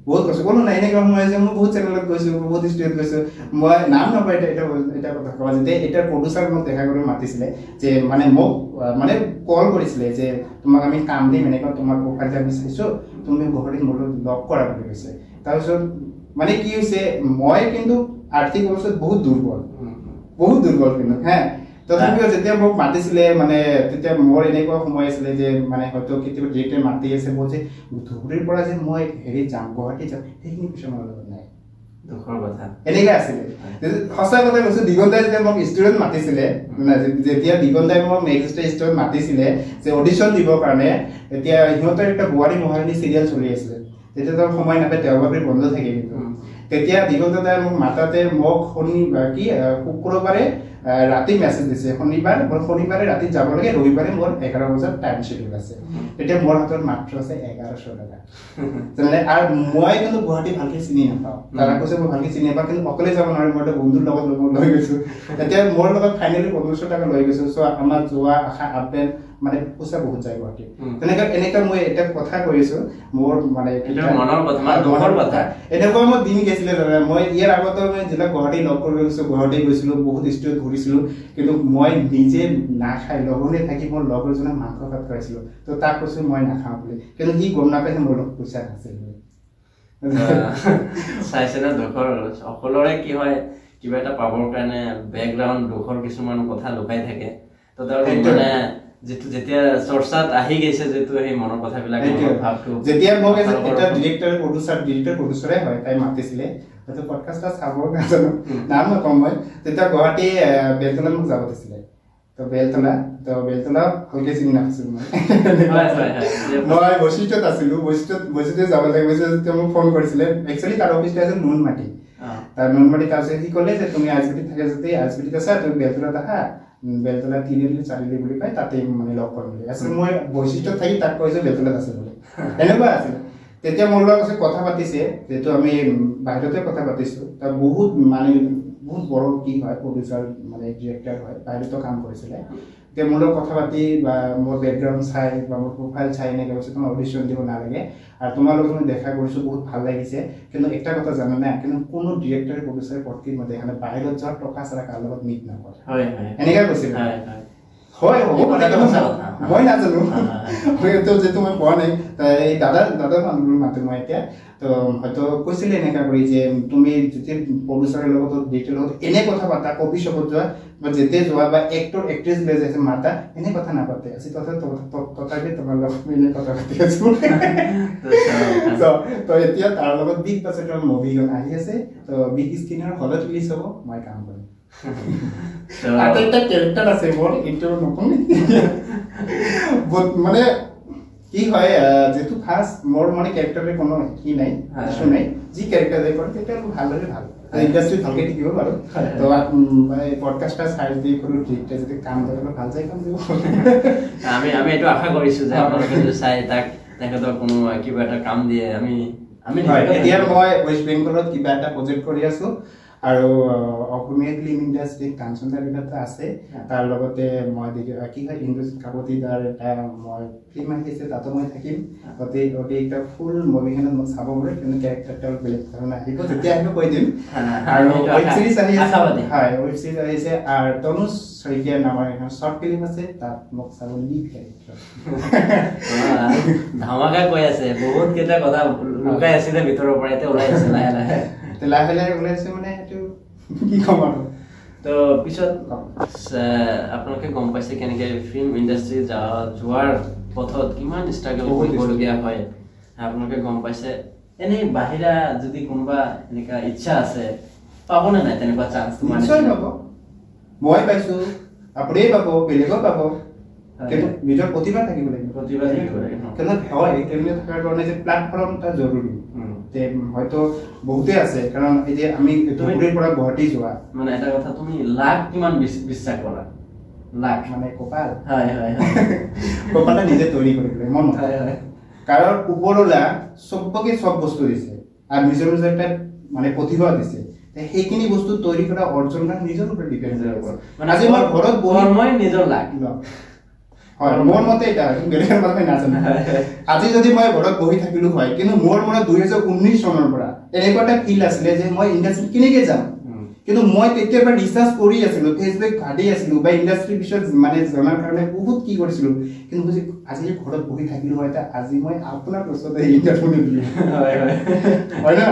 বহুত কষ্ট কোনো নাই এনেকুৱা সময় যে মই বহুত চেনেলত গৈছো বহুত ষ্টুডিঅ'ত গৈছো মই নাম নাপাই এটা কথা কোৱা যে এটা প্ৰডিউচাৰ মোক দেখা কৰি মাতিছিলে যে মানে মোক মানে কল কৰিছিলে যে তোমাক আমি কাম দিম এনেকুৱা তোমাৰ প্ৰফাইলটা আমি চাইছো তুমি গুৱাহাটীত মোৰ লগ কৰা বুলি কৈছে তাৰপিছত মানে কি হৈছে মই কিন্তু আৰ্থিক অৱস্থাত বহুত দুৰ্বল কিন্তু হ্যাঁ তথাপিও যেতিয়া মোক মাতিছিলে মানে তেতিয়া মোৰ এনেকুৱা সময় আছিলে যে মানে হয়তো কেতিয়াবা ডিৰেক্টৰ মাতি আছে বলছে ধুবুৰীৰ পৰা যে মই হেৰি যাম গুৱাহাটী যাম সেইখিনি পিছত মোৰ লগত নাই দুখৰ কথা এনেকৈ আছিলে সঁচা কথা কৈছো দিগন্তাই যেতিয়া মোক ষ্টুডেণ্ট মাতিছিলে যেতিয়া দিগন্তাই মোক নেক্সট ষ্টুডেণ্ট মাতিছিলে যে অডিশ্যন দিবৰ কাৰণে এতিয়া সিহঁতৰ একটা বোৱাৰী মহাৰাণী চিৰিয়েল চলি আছিলে তেতিয়া তো সময় নাপায় দেওবাৰে বন্ধ থাকে কিন্তু তেতিয়া দিগন্ত দাই মোক মাতাতে মোক শুক্ৰবাৰে ৰাতি মেছেজ দিছে শনিবাৰে ৰাতি যাব লাগে ৰবিবাৰে মোৰ 11 বজাত টাইম শেডিউল আছে তেতিয়া মোৰ হাতত মাত্ৰ আছে 1100 টকা তেনে আৰু মই কিন্তু গুৱাহাটী ভালকে চিনি নাপাওঁ তাৰা কৈছে মই ভালকে চিনি নাপাওঁ কিন্তু অকলে যাব নোৱাৰি মই বন্ধুৰ লগত লৈ গৈছো তেতিয়া মোৰ লগত ফাইনেলি 1500 টকা লৈ গৈছো সো আমাৰ যোৱা আশা আপডেট মানে পইচা বহুত যায় গুৱাহাটী এনেকা মই এটা কথা কৈছো মোৰ মানে মনৰ কথা এনেকুৱা মই দিন গৈছিলে মই ইয়াৰ আগতে মই যেতিয়া গুৱাহাটী লগ কৰিব গৈছো গুৱাহাটী গৈছিলো বহুত ষ্টুডিঅ'ত ঘূৰিছিলো কিন্তু মই নিজে নাখাই লগতে থাকি মোৰ লগৰজনে মাংস ভাত খাইছিলো তো তাক কৈছো মই নাখাওঁ বুলি কিন্তু সি গম নাপাইছে মোৰ লগত পইচা নাছিল চাইছে না দুখৰ সকলোৰে কি হয় কিবা এটা পাবৰ কাৰণে বেকগ্ৰাউণ্ড দুখৰ কিছুমান কথা লুকাই থাকে তো তেওঁলোকে মানে যেতিয়া চৰ্চাত আহি গৈছে যেটো এই মনৰ কথাবিলাক ভাবটো যেতিয়া মোক এটা ডিৰেক্টৰ প্ৰডিউচাৰে হয় তাই মাতিছিলে তো পডকাষ্টটা চাব নাজানো নাম নকম মই তেতিয়া গুৱাহাটী বেলতলা মোক যাব দিছিলে তো বেলতলা ভালকে চিনি নাপাইছিলো মই বৈশিষ্ট্যত আছিলো বৈশিষ্ট্যত যাব লাগে তেতিয়া মোক ফোন কৰিছিলে একচুৱেলি তাৰ অফিচটো আছিল নুনমাটি তাৰপিছত সি ক'লে যে তুমি আজগুটিত থাকে যদি আজগুটিত আছা তুমি বেলতলাত আহা বেলতলা 3 বুলি কয় তাতে মানে লগ কৰিম বুলি আছিল মই বৈশিষ্ট্যত থাকি তাক কৈছো বেলতলাত আছে বুলি এনেকুৱা আছিল তেতিয়া মোৰ লগত কথা পাতিছে যেটো আমি বাহিৰতে কথা পাতিছো তা বহুত মানে বহুত বড় কি হয় প্ৰডিউসাৰ মানে ডিৰেক্টৰ হয় বাহিৰতে কাম কৰিছিলে তে মোৰ লগত কথা পাতি বা মোৰ ব্যাকগ্ৰাউণ্ড চাই বা মোৰ প্ৰফাইল চাই নে কৈছে তোমাৰ অডিশন দিব নালাগে আৰু তোমাৰ লগত মই দেখা কৰিছো বহুত ভাল লাগিছে কিন্তু একটা কথা জানা না কিন্তু কোনো ডিৰেক্টৰ প্ৰডিউসাৰ পটকি মই দেখা নাই বাহিৰত যোৱা টকা সাৰা কাল লগত মিট নকৰে হয় হয় এনেকা কৈছিল হয় হয় হয় হ'ব পাৰে মই নাজানো হয়তো যেটো মই কোৱা নাই তাই দাদা মানুহ মাতে মই এতিয়া তো হয়তো কৈছিলে এনেকা কৰি যে তুমি যেতিয়া প্ৰডিউসাৰৰ লগত ডিটেইল লগত এনে কথা পাতা কপি শপত যোৱা বা যেতে যোৱা বা এক্টৰ এক্ট্ৰেছ লৈ যাইছে মাতা এনে কথা নাপাতে আছে তথাপি তোমাৰ লগত মিলে কথা পাতি আছো তো এতিয়া তাৰ লগত বিগ বাজেটৰ মুভিখন আহি আছে তো বিগ স্ক্ৰিনৰ হলত ৰিলিজ হ'ব মই কাম কৰিম আৰু এটা ক্যাৰেক্টাৰ আছে মোৰ ইটো নকম মানে কি হয় যেটো ফার্স্ট মোর মানে ক্যারেক্টারের কোনো কি নাই ইস্যু নাই জি ক্যারেক্টার দেই করে এটা ভালো হলে ভালো ইন্ডাস্ট্রি ভালকে টিকিব পারো তো মানে পডকাস্টটা সাইজ দি কোনো ঠিকঠাক যদি কাম করে ভাল যাই কাম দিব আমি এটা আশা কৰিছো যে আপোনালোকে যদি চাই তাকে তো কোনো কিবা এটা কাম দিয়ে আমি এতিয়া মই ওয়েস্ট বেঙ্গলত কিবা এটা প্ৰজেক্ট কৰি আছো আৰু অসমীয়া ফিল্ম ইন্ডাস্ট্ৰি কাঞ্চনদাৰ ভিতৰতে আছে তাৰ লগতে মই কি হয় ইন্দ্ৰজিৎ কাকতিদাৰ এটা মই ফিল্ম আহিছে তাতো মই থাকিম গতে এটা ফুল মুভিখনত মই চাব পাৰে কিন্তু ক্যাৰেক্টাৰটা বেলেগ ধৰণে আহিব তেতিয়া আমি কৈ দিম আৰু ওয়েব সিৰিজ আহি আছে হয় ওয়েব সিৰিজ আহিছে আৰু তনুজ শইকীয়া নামৰ এখন শৰ্ট ফিল্ম আছে তাত মোক চাব লিড ক্যাৰেক্টাৰ ধামাকা কৈ আছে বহুত কেইটা কথা লুকাই আছিল ভিতৰৰ পৰা এতিয়া ওলাই আছে লাহে লাহে লাহে ওলাইছে মানে এটো কি কম আৰু তো পিছত আপোনালোকে গম পাইছে কেনেকৈ ফিল্ম ইন্ডাস্ট্ৰি যোৱাৰ পথত কিমান ষ্ট্ৰাগল কৰিবলগীয়া হয় আপোনালোকে গম পাইছে এনে বাহিৰা যদি কোনোবা এনেকা ইচ্ছা আছে পাবনে নাই তেনেকুৱা চান্স তোমাৰ নিশ্চয় পাব মই পাইছো আপুনি পাব বেলেগো পাব কিন্তু নিজৰ প্ৰতিভা থাকিব লাগিব কিন্তু হয় কেনে থকাৰ কাৰণে যে প্ল্যাটফৰ্মটা জৰুৰী তে হয়তো বহুতে আছে কাৰণ এই যে আমি তুমিৰ পৰা গুৱাহাটী যোৱা মানে এটা কথা তুমি লাখ কিমান বিশ্বাস কৰা লাখ মানে কপাল হয় হয় কপালটা নিজে তৈৰি কৰিলে মন হয় হয় কাৰণ ওপৰলা সবকে সব বস্তু দিছে আৰু নিজৰ নিজৰ একটা মানে প্ৰতিভা দিছে সেইখিনি বস্তু তৈৰি কৰা অৰ্জনটা নিজৰ ওপৰত ডিপেন্ড কৰে মানে আজি মই ঘৰত বহি মই নিজৰ লাখ হয় মোৰ মতে এটা বেলেগৰ কথা নাজানো আজি যদি মই ঘৰত বহি থাকিলো হয় কিন্তু মোৰ মনত 2019 চনৰ পৰা এনেকুৱা এটা ফিল আছিল যে মই ইন্ডাস্ট্ৰি কিনেকে যাম কিন্তু মই তেতিয়াৰ পৰা ৰিসাৰ্চ কৰি আছিলো ফেসবুক ঘাটি আছিলো বা ইন্ডাস্ট্ৰি বিষয়ে মানে জনাৰ কাৰণে বহুত কি কৰিছিলো কিন্তু বুজি আজি ঘৰত বহি থাকিলো হয় আজি মই আপোনাৰ ওচৰতে ইন্টাৰভিউ দিলো হয় হয় হয় না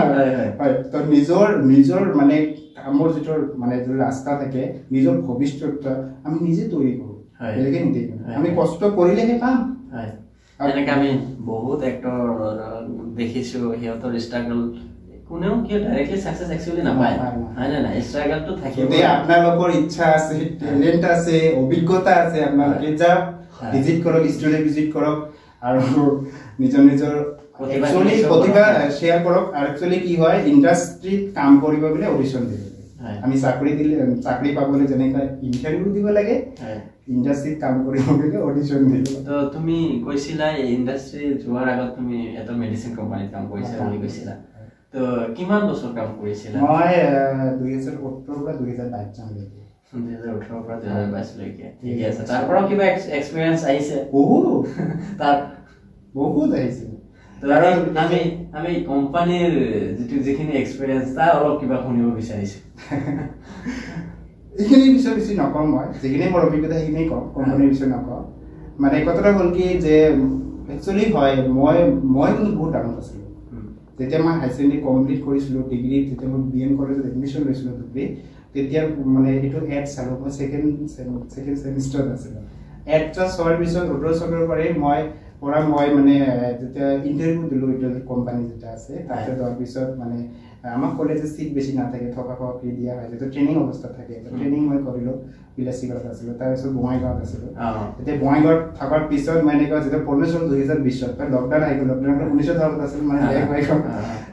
হয় তো নিজৰ মানে কামৰ যিটো মানে যে ৰাস্তা থাকে নিজৰ ভৱিষ্যত আমি নিজে তৈৰি কৰো বেলেগে নিদিয়ে আমি কষ্ট কৰিলেহে পাম হয় এনেকৈ আমি বহুত এক্টৰ দেখিছো সিহঁতৰ ষ্ট্ৰাগল কোনেও কি ডাইৰেক্টলি সাকসেস একচুয়ালি নাপায় হয় না ষ্ট্ৰাগলটো থাকিব যদি আপোনালোকৰ ইচ্ছা আছে ট্যালেন্ট আছে অভিজ্ঞতা আছে আপোনালোকে যা ভিজিট কৰক ষ্টুডিও ভিজিট কৰক আৰু নিজৰ প্ৰতিভা শেয়াৰ কৰক আৰু একচুয়ালি কি হয় ইন্ডাস্ট্ৰিত কাম কৰিব গলে অডিশন দিব আমি চাকৰি পাবলৈ যেনেকা ইন্টাৰভিউ দিব লাগে ইন্ডাস্ট্ৰিত কাম কৰিব গলে অডিশন দিব তো তুমি কৈছিলা ইন্ডাস্ট্ৰি যোৱাৰ আগত তুমি এটা মেডিচিন কোম্পানীত কাম কৰিছা বুলি কৈছিলা তো কিমান বছৰ কাম কৰিছিলা মই 2018 পৰা 2022 চনলৈকে 2018 পৰা 2022 লৈকে ঠিক আছে তাৰ পৰা কিবা এক্সপেৰিয়েন্স আহিছে তাৰ বহুত আহিছে কাৰণ আমি কোম্পানীৰ যিখিনি এক্সপেৰিয়েন্স তাৰ অলপ কিবা শুনিব বিচাৰিছো এইখিনি বিষয় বেছি নকম মই যিখিনি মোৰ অভিজ্ঞতা সেইখিনি কম কোম্পানীৰ বিষয়ে নকম মানে কথাটা হ'ল কি যে একচুয়ালি হয় মই কিন্তু বহুত ডাঙৰ আছিলো যেতিয়া মই হাই সেকেন্ডাৰী কমপ্লিট কৰিছিলো ডিগ্ৰী যেতিয়া মই বিএন কলেজত এডমিশন লৈছিলো তেতিয়া মানে এইটো এড চালো মই সেকেন্ড সেমিষ্টাৰত আছিলো এডটা চোৱাৰ পিছত 18 চনৰ পৰাই মই মানে যেতিয়া ইন্টাৰভিউ দিলো এটা কোম্পানী যেটা আছে তাতে যোৱাৰ পিছত মানে আমাৰ কলেজে সিট বেছি নাথাকে থকা কি দিয়া হয় যেটো ট্ৰেনিং অৱস্থা থাকে ট্ৰেনিং মই কৰিলো বিলাসীগড়ত আছিলো তাৰ পিছত বঙাইগাঁৱত আছিলো তেতিয়া বঙাইগাঁৱত থকাৰ পিছত মই এনেকুৱা যেতিয়া পৰমেশ্বন 2020 ত লকডাউন আহিল লকডাউনত 19 ধৰত আছিল মানে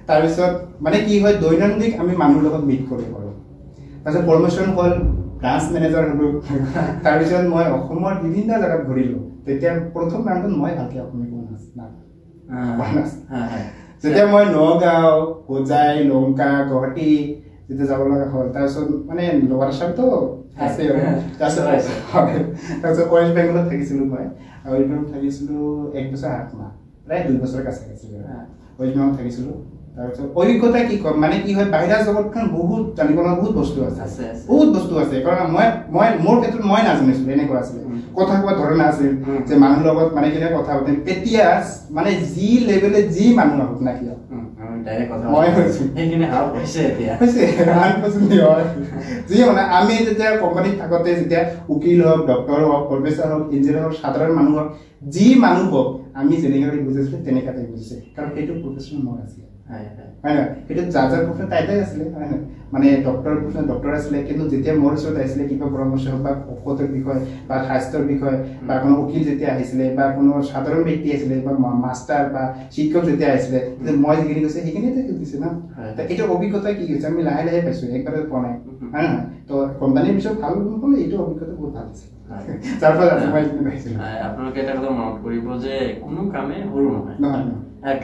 তাৰ পিছত মানে কি হয় দৈনন্দিন আমি মানুহৰ লগত মিট কৰিব পাৰো তাৰপিছত পৰমেশ্বন হল ব্ৰাঞ্চ মেনেজাৰ হলো তাৰ পিছত মই অসমৰ বিভিন্ন জায়গাত ঘূৰিলো তেতিয়া প্ৰথম ৰাউণ্ডত মই ভালকে অসমীয়া কোৱা নাছিল যেতিয়া মই নগাঁও হোজাই লংকা গুৱাহাটী যেতিয়া যাব লগা হ'ল তাৰপিছত মানে লোৱাৰ আছামতো আছে তাৰপিছত ৱেষ্ট বেংগলত থাকিছিলোঁ মই ৱেষ্ট বেংগলত থাকিছিলোঁ 1 বছৰ 8 মাহ প্ৰায় 2 বছৰ কাছে ৱেষ্ট বেংগলত থাকিছিলোঁ তাৰপিছত অভিজ্ঞতা কি কম মানে কি হয় বাহিৰা জগতখন বহুত জানিব লগা বহুত বস্তু আছে বহুত বস্তু আছে কাৰণ মই মোৰ ক্ষেত্ৰত মই নাজানিছিলোঁ এনেকুৱা আছিলে কথা কোৱা ধৰণে আছিল যে মানুহৰ লগত মানে কেনেকৈ কথা পাতিম এতিয়া মানে যি লেভেলে যি মানুহ আহক না কিয় আমি যেতিয়া কোম্পানীত থাকোঁতে যেতিয়া উকিল হওক ডক্টৰ হওক প্ৰফেচাৰ হওক ইঞ্জিনিয়াৰ হওক সাধাৰণ মানুহ হওক যি মানুহ হওক আমি যেনেকৈ বুজিছিলো তেনেকুৱাতে বুজিছে কাৰণ সেইটো প্ৰফেশ্যন মোৰ আছিলে হয় নহয় সেইটো যাৰ প্ৰফেশ্যন তাইতে আছিলে হয় নহয় মানে ডক্টৰ প্ৰফেশ্যন ডক্টৰ আছিলে কিন্তু যেতিয়া মোৰ ওচৰত আহিছিলে কিবা পৰামৰ্শ হওক বা ঔষধৰ বিষয় বা স্বাস্থ্যৰ বিষয় বা কোনো উকিল যেতিয়া আহিছিলে বা কোনো সাধাৰণ ব্যক্তি আহিছিলে বা মাষ্টাৰ বা শিক্ষক যেতিয়া আহিছিলে মই যিখিনি কৈছে সেইখিনিতে দিছে ন এইটো অভিজ্ঞতা কি হৈছে আমি লাহে লাহে পাইছোঁ একবাৰে পোৱা নাই হয় নহয় তো কোম্পানীৰ পিছত ভাল ক'লে এইটো অভিজ্ঞতা বহুত ভাল হৈছে যাৰ ফলত মই পাইছিলোঁ আপোনালোকে এটা কথা মনত কৰিব যে কোনো কামে সৰু নহয়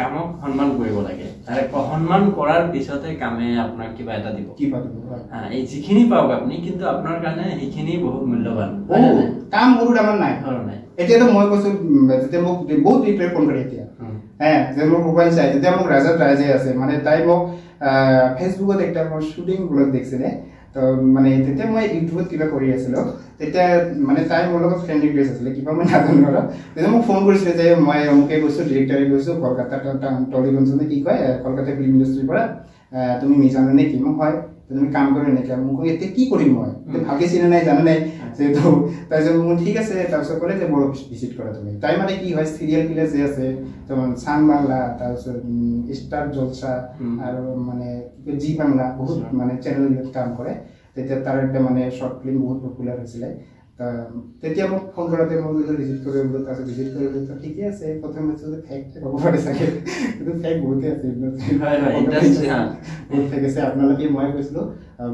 কামক সন্মান কৰিব লাগে আৰু সন্মান কৰাৰ পিছতে কামে আপোনাক কিবা এটা দিব এই যিখিনি পাওক আপুনি কিন্তু আপোনাৰ কাৰণে সেইখিনি বহুত মূল্যৱান কাম সৰু ডাঙৰ নাই এতিয়াতো মই কৈছোঁ যেতিয়া মোক বহুত ৰিপ্লাই ফোন কৰে এতিয়া যে মোৰ মোবাইল চাই যেতিয়া মোক ৰাজাত ৰাইজে আছে মানে তাই মোক ফেচবুকত একটা মোৰ শ্বুটিং ব্লগ দেখিছিলে তো মানে তেতিয়া মই ইউটিউবত কিবা কৰি আছিলোঁ তেতিয়া মানে তাই মোৰ লগত ফ্ৰেণ্ড ৰিকুৱেষ্ট আছিলে কিবা মই নাজানো আৰু তেতিয়া মোক ফোন কৰিছিলে যে মই অমুকে গৈছোঁ ডিৰেক্টৰে গৈছোঁ কলকাতা টলিগঞ্জনে কি কয় কলকাতা ফিল্ম ইণ্ডাষ্ট্ৰীৰ পৰা তুমি মিজানো নে কি মোক হয় তুমি কাম কৰি এনেকৈ মোক এতিয়া কি কৰিম মই ভালকৈ চিনা নাই জানা নাই যিহেতু তাৰপিছত মোক ঠিক আছে তাৰপিছত ক'লে যে মোৰ অফিচ ভিজিট কৰা তুমি তাই মানে কি হয় চিৰিয়েল কিলাৰ যে আছে তোমাৰ চান বাংলা তাৰপিছত ষ্টাৰ জলসা আৰু মানে জি বাংলা বহুত মানে চেনেলত কাম কৰে তেতিয়া তাৰ একটা মানে শ্বৰ্ট ফিল্ম বহুত পপুলাৰ হৈছিলে তেতিয়া মোক ফোন কৰোঁতে মই ভিজিট কৰিবলৈ তাৰপিছত ভিজিট কৰিবলৈ তো ঠিকে আছে প্ৰথম ভাবিছোঁ যে ফেক হ'ব পাৰে চাগে কিন্তু ফেক বহুতেই আছে বহুত ফেক আছে আপোনালোকে মই কৈছিলোঁ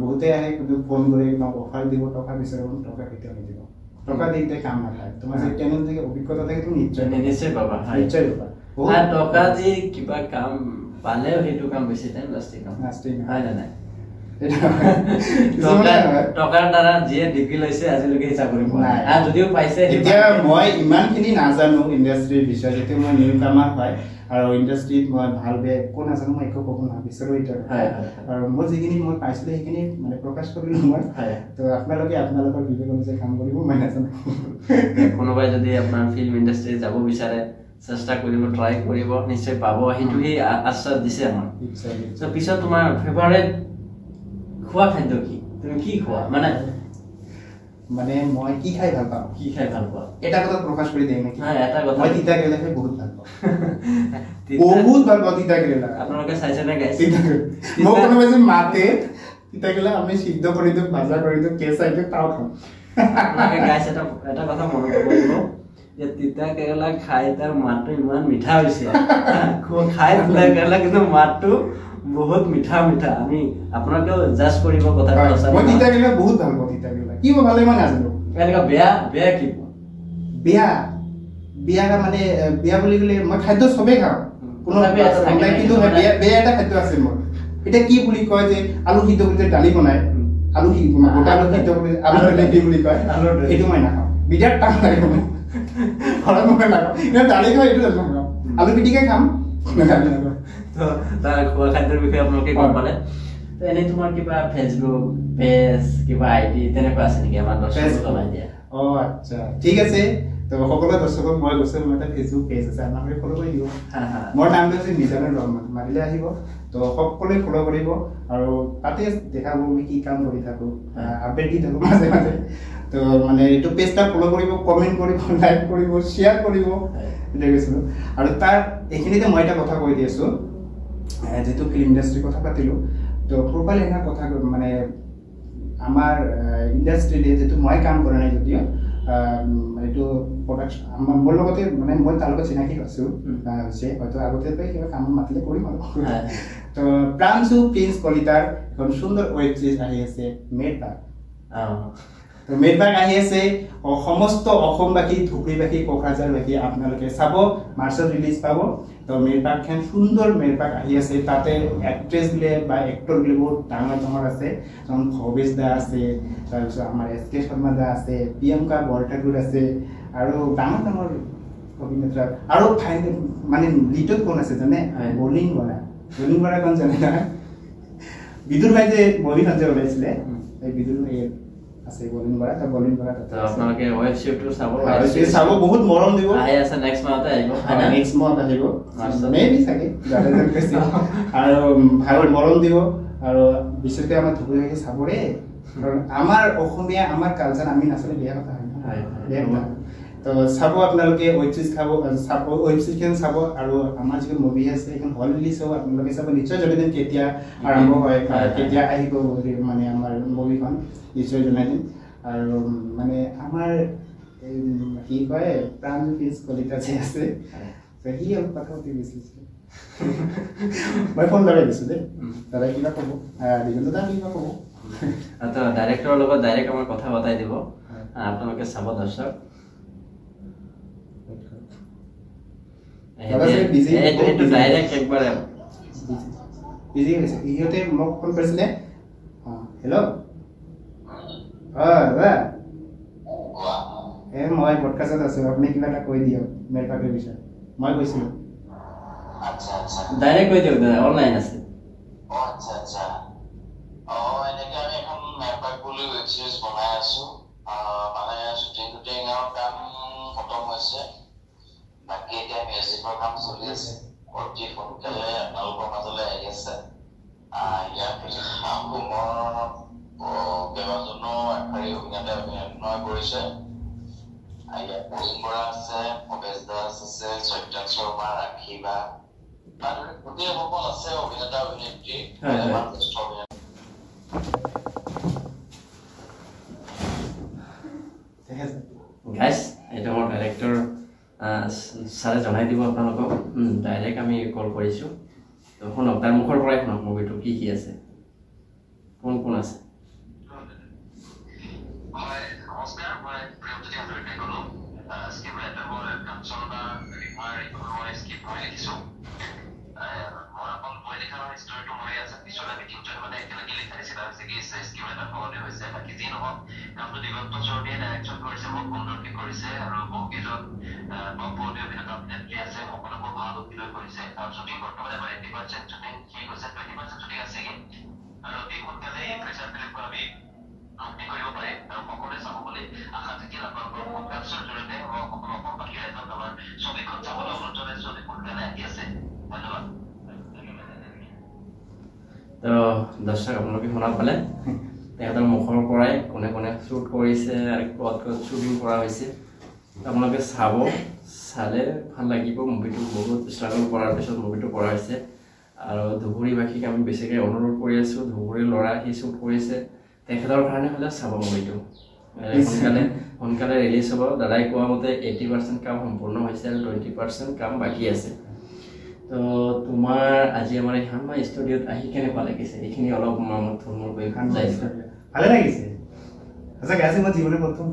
বহুতে আহে কিন্তু ফোন কৰি অফাৰ দিব টকা বিচাৰিব টকা কেতিয়াও নিদিব টকা দি এতিয়া কাম নাথাকে তোমাৰ যদি টেনেল থেকে অভিজ্ঞতা থাকে তুমি নিশ্চয় পাবা নিশ্চয় পাবা টকা দি কিবা কাম পালেও সেইটো কাম বেছি টাইম লাষ্টিং হয় নে নাই টকাৰ দ্বাৰা যিয়ে ডিগ্ৰী লৈছে আজিলৈকে চাকৰি পোৱা নাই যদিও পাইছে এতিয়া মই ইমানখিনি নাজানো ইণ্ডাষ্ট্ৰীৰ বিষয়ে যেতিয়া মই নিউ কামাৰ হয় আৰু ইণ্ডাষ্ট্ৰীত মই ভাল বেয়া একো নাজানো মই একো ক'ব নাবিচাৰোঁ এতিয়া আৰু মই যিখিনি মই পাইছিলোঁ সেইখিনি মানে প্ৰকাশ কৰিলোঁ মই তো আপোনালোকৰ বিবেক অনুযায়ী কাম কৰিব মই নাজানো কোনোবাই যদি আপোনাৰ ফিল্ম ইণ্ডাষ্ট্ৰীত যাব বিচাৰে চেষ্টা কৰিব ট্ৰাই কৰিব নিশ্চয় পাব সেইটো সেই আশ্বাস দিছে আমাক পিছত তোমাৰ ফেভাৰেট খোৱা খাদ্য কি তুমি কি খোৱা মানে মই কি খাই ভাল পাওঁ এটা কথা প্ৰকাশ কৰি দিম নেকি এটা কথা মই তিতা কেৰেলা খাই বহুত ভাল পাওঁ বহুত ভাল পাওঁ তিতা কেৰেলা আপোনালোকে চাইছে নে গাইছে মোক কোনোবাই যে মাতে তিতা কেৰেলা আমি সিদ্ধ কৰি দিওঁ ভাজা কৰি দিওঁ কেঁচা দিওঁ তাও খাওঁ আপোনালোকে গাইছে এটা কথা মনত কৰিব যে তিতা কেৰেলা খাই তাৰ মাতটো ইমান মিঠা হৈছে খাই তিতা কেৰেলা কিন্তু মাতটো বহুত মিঠা আমি আপোনালোকেও জাজ কৰিব কথা মই তিতা কেৰেলা বহুত ভাল পাওঁ তিতা কেৰেলা কি ভালে মই নাজানো এনেকুৱা বেয়া কি বেয়া মানে বেয়া বুলি ক'লে মই খাদ্য চবেই খাওঁ কোনো কিন্তু বেয়া এটা খাদ্য আছে মোৰ এতিয়া কি বুলি কয় যে আলু সিদ্ধ কৰি দালি বনাই আলু গোটা আলু সিদ্ধ কৰি আলু দালি বুলি কয় এইটো মই নাখাওঁ বিৰাট টান লাগে মই দালি খাওঁ এইটো নাখাওঁ আলু পিটিকা খাম তাৰ খোৱা খাদ্যৰ বিষয়ে আপোনালোকে গম পালে তো এনেই তোমাৰ কিবা ফেচবুক পেজ কিবা আইডি তেনেকুৱা আছে নেকি আমাৰ দৰ্শকক জনাই দিয়া আচ্ছা ঠিক আছে তো সকলো দৰ্শকক মই কৈছোঁ মোৰ এটা ফেচবুক পেজ আছে আপোনালোকে ফ'ল' কৰি দিব মোৰ নামটো হৈছে মিজানুৰ ৰহমান মাৰিলে আহিব তো সকলোৱে ফ'ল' কৰিব আৰু তাতে দেখাব মই কি কাম কৰি থাকোঁ আপডেট দি থাকোঁ মাজে মাজে তো মানে এইটো পেজটা ফ'ল' কৰিব কমেণ্ট কৰিব লাইক কৰিব শ্বেয়াৰ কৰিব এটা কৈছিলোঁ আৰু তাৰ এইখিনিতে মই এটা কথা কৈ দি আছোঁ যেহেতু ফিল্ম ইণ্ডাষ্ট্ৰীৰ কথা পাতিলোঁ তো প্ৰপাৰলি এটা কথা মানে আমাৰ ইণ্ডাষ্ট্ৰীতে যিহেতু মই কাম কৰা নাই যদিও এইটো প্ৰডাকশ্যন মোৰ লগতে মানে মই তাৰ লগত চিনাকি হৈছোঁ হৈছে হয়তো আগতে কিবা কামত মাতিলে কৰিম আৰু তো প্ৰাঞ্জু প্ৰিন্স কলিতাৰ এখন সুন্দৰ ৱেব ছিৰিজ আহি আছে মেড তো মেৰপাক আহি আছে সমস্ত অসমবাসী ধুবুৰীবাসী কোকৰাঝাৰবাসী আপোনালোকে চাব মাৰ্চত ৰিলিজ পাব তো মেৰপাকখন সুন্দৰ মেৰপাক আহি আছে তাতে এক্ট্ৰেছ বোলে বা এক্টৰ বোলে বহুত ডাঙৰ আছে যেমন ভৱেশ দা আছে তাৰপিছত আমাৰ SK শৰ্মা দা আছে প্ৰিয়ংকা বৰঠাকুৰ আছে আৰু ডাঙৰ অভিনেতা আৰু মানে লিডত কোন আছে জানে বলিং বৰা কোন জানে না বিদুৰ ভাই যে বলিখন যে ওলাইছিলে এই বিদুৰ আছে বলিং বৰা তা বলিং বৰা তা আপোনালোকে ওয়েব শিপটো চাব বহুত মৰম দিব আহি আছে নেক্সট মাহতে আহিব নেক্সট মাহত আহিব মেবি চাগে জানেন কৈছে আৰু ভাল মৰম দিব আৰু বিশেষকৈ আমাৰ ধুবুৰীবাসী চাবৰে কাৰণ আমাৰ অসমীয়া আমাৰ কালচাৰ আমি নাচলে বেয়া কথা হয় তো চাব আপোনালোকে ওয়েব সিৰিজ চাব আৰু আমাৰ যিটো মুভি আছে এখন হল ৰিলিজ হ'ব আপোনালোকে চাব নিশ্চয় জনাই দিম কেতিয়া আৰম্ভ হয় কেতিয়া আহিব মানে আমাৰ মুভিখন নিশ্চয় জনাই দিম আৰু মানে আমাৰ কি কয় প্ৰাণজ্যোতিষ কলিতা যে আছে সি অলপ কথা পাতি গৈছিল মই ফোন লগাই দিছোঁ দেই দাদাই কিবা ক'ব দিগন্ত দা কিবা ক'ব ডাইৰেক্টৰৰ লগত ডাইৰেক্ট আমাৰ কথা বতাই দিব আপোনালোকে চাব দৰ্শক এইটো ডাইৰেক্ট একবাৰ বিজি হৈছে ইহঁতে মোক ফোন কৰিছিলে হেল্ল' দাদা মই পডকাষ্টত আছো আপুনি কিবা এটা কৈ দিয়ক মেৰপাকৰ বিষয়ে মই কৈছিলোঁ ডাইৰেক্ট কৈ দিয়ক দাদা অনলাইন আছে এনেকে আমি এখন মেৰপাক বুলি ৱেব চিৰিজ বনাই আছো মানে শ্বুটিং কাম খতম হৈছে বাকী এতিয়া মিউজিকৰ কাম চলি আছে অতি সোনকালে আপোনালোকৰ মাজলৈ আহি আছে ইয়াৰ পিছত কেইবাজনো একাৰী অভিনেতাই অভিনয় কৰিছে ইয়াত বলিং বৰা আছে ভৱেশ দাস আছে সত্যন শৰ্মা ৰাখিবা গোটেইসকল আছে অভিনেতা অভিনেত্ৰী জ্যেষ্ঠ অভিনেতা গাইজ এইটো মোৰ ডাইৰেক্টৰ ছাৰে জনাই দিব আপোনালোকক ডাইৰেক্ট আমি কল কৰিছোঁ তো শুনক তাৰ মুখৰ পৰাই শুনক মুভিটো কি আছে কোন আছে নমস্কাৰ মই প্ৰিয়জ্যোতি হাজৰিকাই ক'লো স্ক্ৰিপ্ট ৰাইটাৰ মই কাঞ্চন বা মই স্ক্ৰিপ্ট মই লিখিছোঁ মই অকল মই লিখা ষ্টৰিটো মই আছে পিছলৈ আমি তিনিজন মানে একেলগে লিখা নিচিনা হৈছে কি স্ক্ৰিপ্ট ৰাইটাৰ সলনি হৈছে বাকী যি নহওক কামটো দিগন্ত চৌধুৰীয়ে ডাইৰেকশ্যন কৰিছে মোক সুন্দৰকৈ কৰিছে আৰু বহুকেইজন পুৰণি অভিনেতা অভিনেত্ৰী আছে সকলোকে ভাল অভিনয় কৰিছে আৰু শ্বুটিং বৰ্তমানে আমাৰ 80% শ্বুটিং শেষ হৈছে 20% শ্বুটিং আছেগৈ আৰু অতি সোনকালে এই প্ৰেচাৰ ফিল্মখন আমি মুক্তি কৰিব পাৰিম আৰু সকলোৱে চাব বুলি আশা থাকিল আপোনালোকৰ পডকাষ্টৰ জৰিয়তে অসমবাসী ৰাইজক আমাৰ ছবিখন চাবলৈ অনুৰোধ জনাইছোঁ অতি সোনকালে আহি আছে ধন্যবাদ তো দৰ্শক আপোনালোকে শুনা পালে তেখেতৰ মুখৰ পৰাই কোনে শ্বুট কৰিছে আৰু ক'ত শ্বুটিং কৰা হৈছে আপোনালোকে চালে ভাল লাগিব মুভিটো বহুত ষ্ট্ৰাগল কৰাৰ পিছত মুভিটো কৰা হৈছে আৰু ধুবুৰীবাসীক আমি বেছিকৈ অনুৰোধ কৰি আছোঁ ধুবুৰীৰ ল'ৰা সি শ্বুট কৰিছে তেখেতৰ কাৰণে হ'লে চাব মুভিটো সোনকালে ৰিলিজ হ'ব দাদাই কোৱা মতে 80% কাম সম্পূৰ্ণ হৈছে আৰু 20% কাম বাকী আছে তো তোমাৰ আজি আমাৰ এই হামা ষ্টুডিঅ'ত আহি কেনেকুৱা লাগিছে এইখিনি অলপ থুলমূল কৰি ভালে লাগিছে সঁচাকৈ আজি মই জীৱনৰ প্ৰথম